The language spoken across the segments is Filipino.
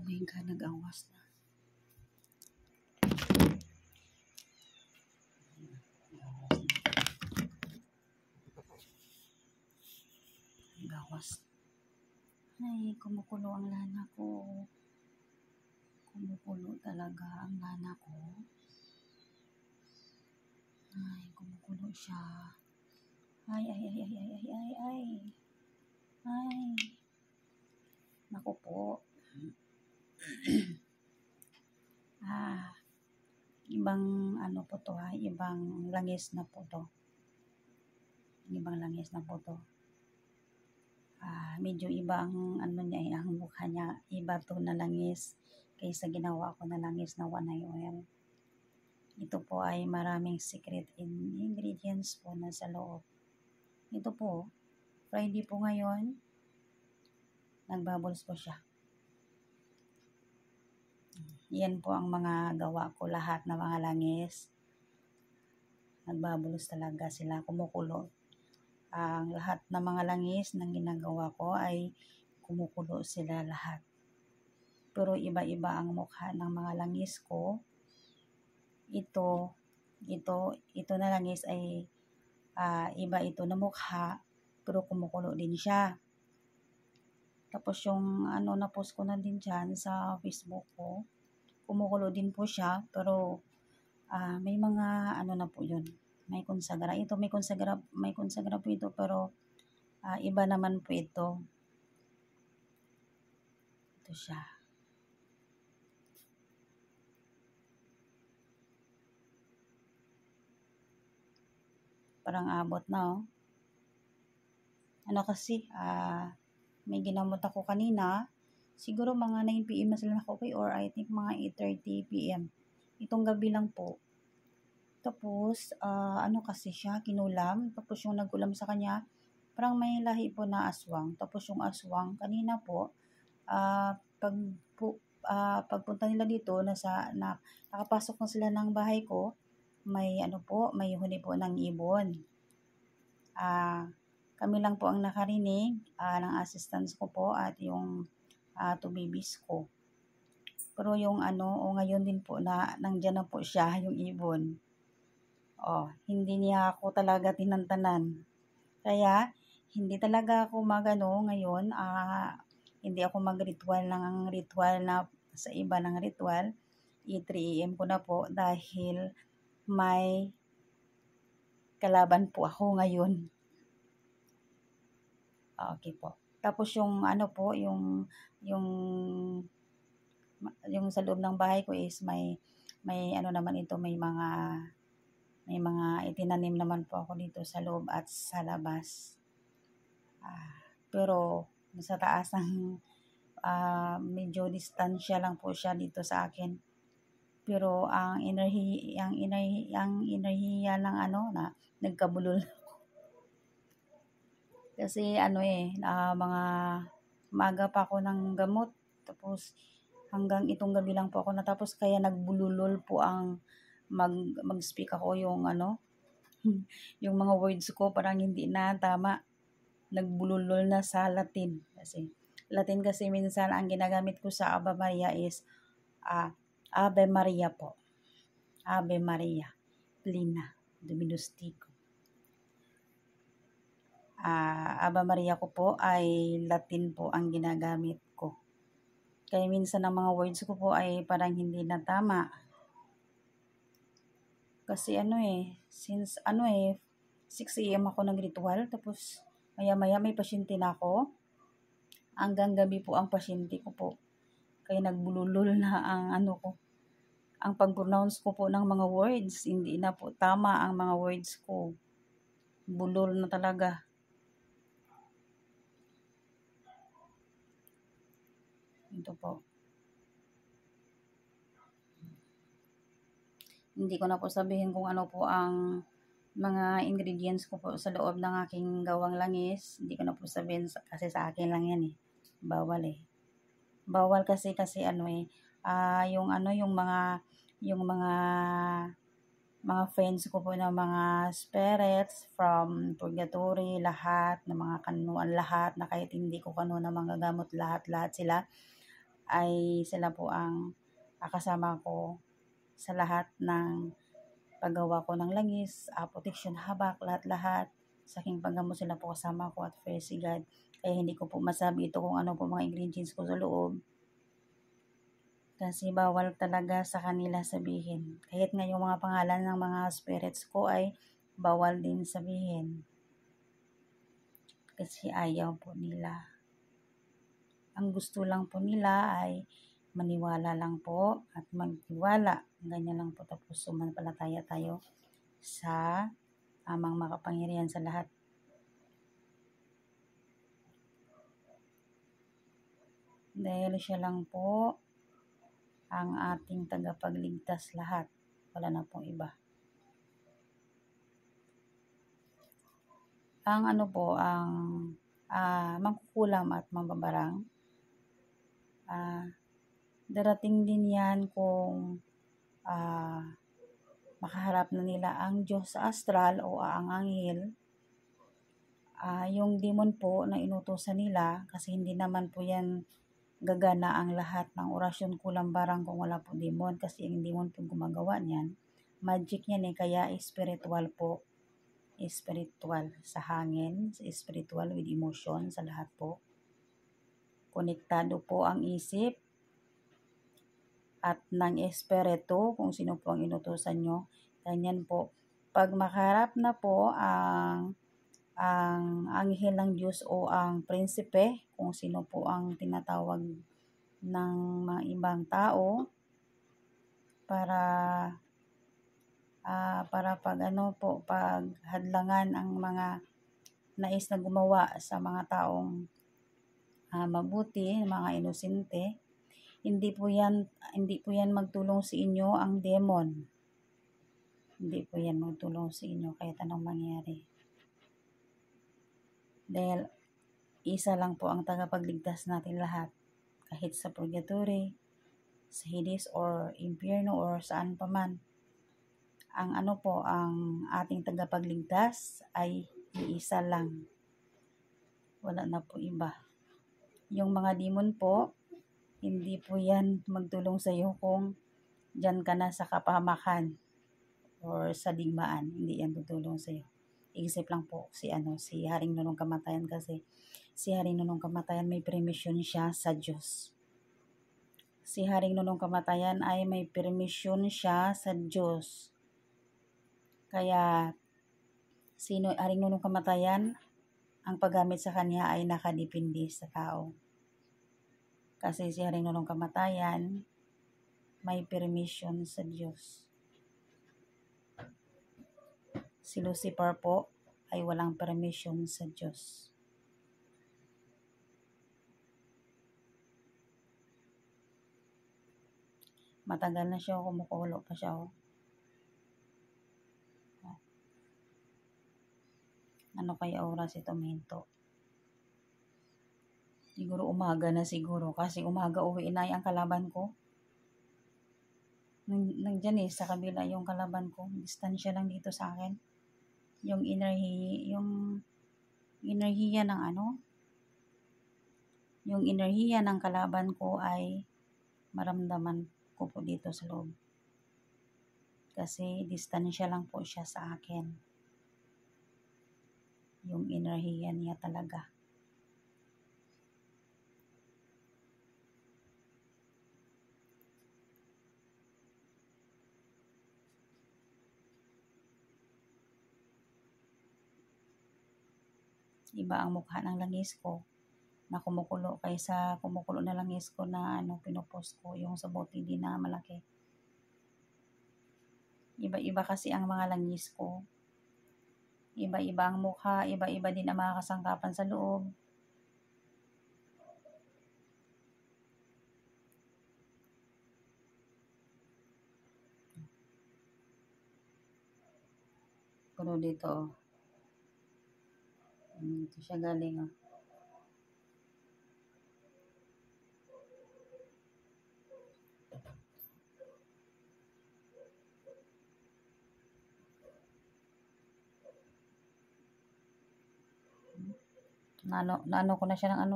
Oh my God, nag-awas na. Nag-awas. Ay, kumukulo ang lana ko. Kumukulo talaga ang lana ko. Ay, kumukulo siya. Ay. Ay. Naku po. Ibang ano po to ha, ibang langis na po to. Ibang langis na po to. Medyo iba ang ano niya, ang mukha niya. Iba to na langis kaysa ginawa ko na langis na one eye oil. Ito po ay maraming secret ingredients po na sa loob. Ito po, Friday po ngayon, nagbubbles po siya. Yan po ang mga gawa ko, lahat ng mga langis. Nagbubbles talaga sila, kumukulo. Ang lahat ng mga langis ng ginagawa ko ay kumukulo sila lahat. Pero iba-iba ang mukha ng mga langis ko. Ito na langis ay iba ito na mukha, pero kumukulo din siya. Tapos yung na-post ko na din dyan sa Facebook ko, kumukulo din po siya, pero may mga na po yun. May konsagra. Ito may konsagra po ito, pero iba naman po ito. Ito siya. Parang abot na oh. Kasi, may ginamot ako kanina. Siguro mga 9 PM na sila nakauwi, or I think mga 8:30 PM. Itong gabi lang po. Tapos, kasi siya, kinulam. Tapos yung nagulam sa kanya, parang may lahi po na aswang. Tapos yung aswang, kanina po, pagpunta nila dito, nakapasok na sila ng bahay ko, may huni po ng ibon. Kami lang po ang nakarinig ng assistants ko po at yung 2 babies ko. Pero yung ngayon din po nandiyan na po siya, yung ibon. Hindi niya ako talaga tinantanan. Kaya, hindi talaga ako ngayon, hindi ako mag-ritual ng ritual na sa iba ng ritual. 3 AM ko na po dahil may kalaban po ako ngayon. Okay po. Tapos yung yung sa loob ng bahay ko is may naman ito, may mga itinanim naman po ako dito sa loob at sa labas. Pero sa taas ng medyo distansya lang po siya dito sa akin. Pero ang enerhiya ng na nagkabulol ako. Kasi mga maga pa ako ng gamot. Tapos hanggang itong gabi lang po ako natapos, kaya nagbululol po ang mag-speak ako yung yung mga words ko parang hindi na tama. Nagbululol na sa Latin. Kasi minsan ang ginagamit ko sa Ave Maria is Ave Maria po. Ave Maria. Plena. Dominus Tecum. Ave Maria ko po ay Latin po ang ginagamit ko. Kaya minsan ang mga words ko po ay parang hindi na tama. Kasi since 6 AM ako nag-ritual, tapos maya-maya may pasyente na ako. Hanggang gabi po ang pasyente ko po. Kaya nagbululol na ang ko. Ang pag-pronounce ko po ng mga words, hindi na po tama ang mga words ko. Bulol na talaga. Ito po. Hindi ko na po sabihin kung ano po ang mga ingredients ko po sa loob ng aking gawang langis. Hindi ko na po sabihin kasi sa akin lang yan eh. Bawal eh. Bawal kasi yung mga friends ko po na mga spirits from purgatory, lahat, na mga kanuan, lahat, na kahit hindi ko kanuan ng mga gamot, lahat sila ay sila po ang kasama ko sa lahat ng paggawa ko ng langis, protection, habak, lahat-lahat. Sa aking paggamot sila po kasama ko at praise si God. Kaya hindi ko po masabi ito kung ano po mga ingredients ko sa loob. Kasi bawal talaga sa kanila sabihin. Kahit nga yung mga pangalan ng mga spirits ko ay bawal din sabihin. Kasi ayaw po nila. Ang gusto lang po nila ay maniwala lang po at magtiwala. Ganyan lang po, tapos sumampalataya tayo sa amang makapangyarihan sa lahat. Dahil siya lang po ang ating tagapagligtas lahat. Wala na pong iba. Ang mangkukulam at mambabarang, darating din yan kung makaharap na nila ang Diyos sa astral o ang anghel. Yung demon po na inutusan nila, kasi hindi naman po yan gagana ang lahat ng orasyon kulambarang kung wala po demon, kasi yung demon po gumagawa niyan. Magic yan kaya spiritual po. Spiritual sa hangin, spiritual with emotion sa lahat po. Konektado po ang isip at ng espiritu kung sino po ang inutusan nyo. Ganyan po. Pag makaharap na po ang anghel ng Diyos o ang prinsipe, kung sino po ang tinatawag ng mga ibang tao, para pag hadlangan ang mga nais na gumawa sa mga taong mabuti, mga inosente, hindi po yan magtulong sa inyo ang demon. Hindi po yan magtulong sa inyo kahit anong mangyari. Dahil isa lang po ang tagapagligtas natin lahat. Kahit sa purgatory, sa Hades or impyerno or saan pa man. Ang ating tagapagligtas ay iisa lang. Wala na po iba. Yung mga demon po, hindi po yan magtulong sa iyo kung dyan ka na sa kapahamakan or sa digmaan. Hindi yan tutulong sa iyo. Isip lang po si Haring Nunong Kamatayan, kasi si Haring Nunong Kamatayan may permission siya sa Diyos. Si Haring Nunong Kamatayan ay may permission siya sa Diyos. Kaya Haring Nunong Kamatayan, ang paggamit sa kanya ay nakadepende sa tao. Kasi si Haring Nunong Kamatayan may permission sa Diyos. Si Lucifer po ay walang permission sa Diyos. Matagal na siya, kumukulo pa siya. Ano kaya oras ito minto? Siguro umaga na siguro, kasi umaga uwi na ang kalaban ko. Nandiyan sa kabila yung kalaban ko. Distansya lang dito sa akin. Yung enerhiya ng kalaban ko ay maramdaman ko po dito sa loob. Kasi distansya lang po siya sa akin. Yung enerhiya niya talaga. Iba ang mukha ng langis ko na kumukulo kaysa kumukulo na langis ko na pinupost ko yung sa bote din na malaki. Iba-iba kasi ang mga langis ko. Iba-iba ang mukha, iba-iba din ang mga kasangkapan sa loob. Pero dito, ito siya galing. Naano ko na siya ng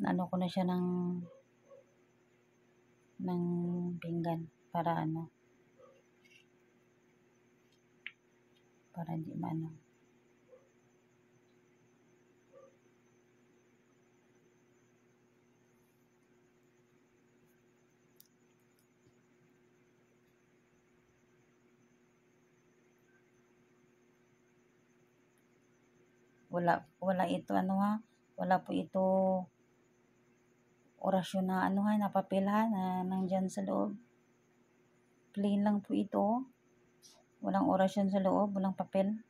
Ano ko na siya ng pinggan para para di maano. Wala ito wala po ito orasyon na na papel na nandyan sa loob. Plain lang po ito. Walang orasyon sa loob, walang papel.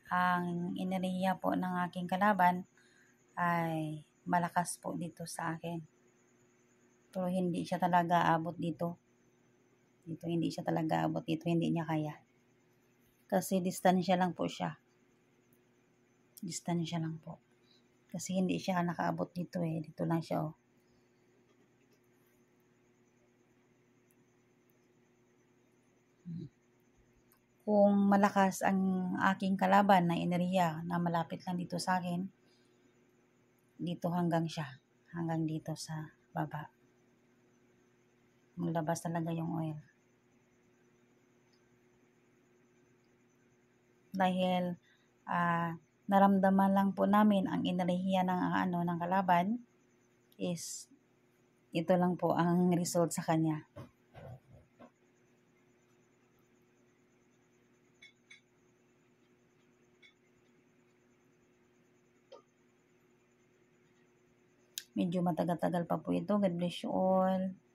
Ang enerhiya po ng aking kalaban ay malakas po dito sa akin. Pero hindi siya talaga abot dito. Hindi siya talaga abot dito, hindi niya kaya. Kasi distansya lang po siya. Distansya lang po. Kasi hindi siya nakaabot dito Dito lang siya Kung malakas ang aking kalaban na enerhiya na malapit lang dito sa akin, dito hanggang siya. Hanggang dito sa baba. Maglabas talaga yung oil. Dahil naramdaman lang po namin ang enerhiya ng kalaban is ito lang po ang result sa kanya. Medyo matagal-tagal pa po ito. God bless you all.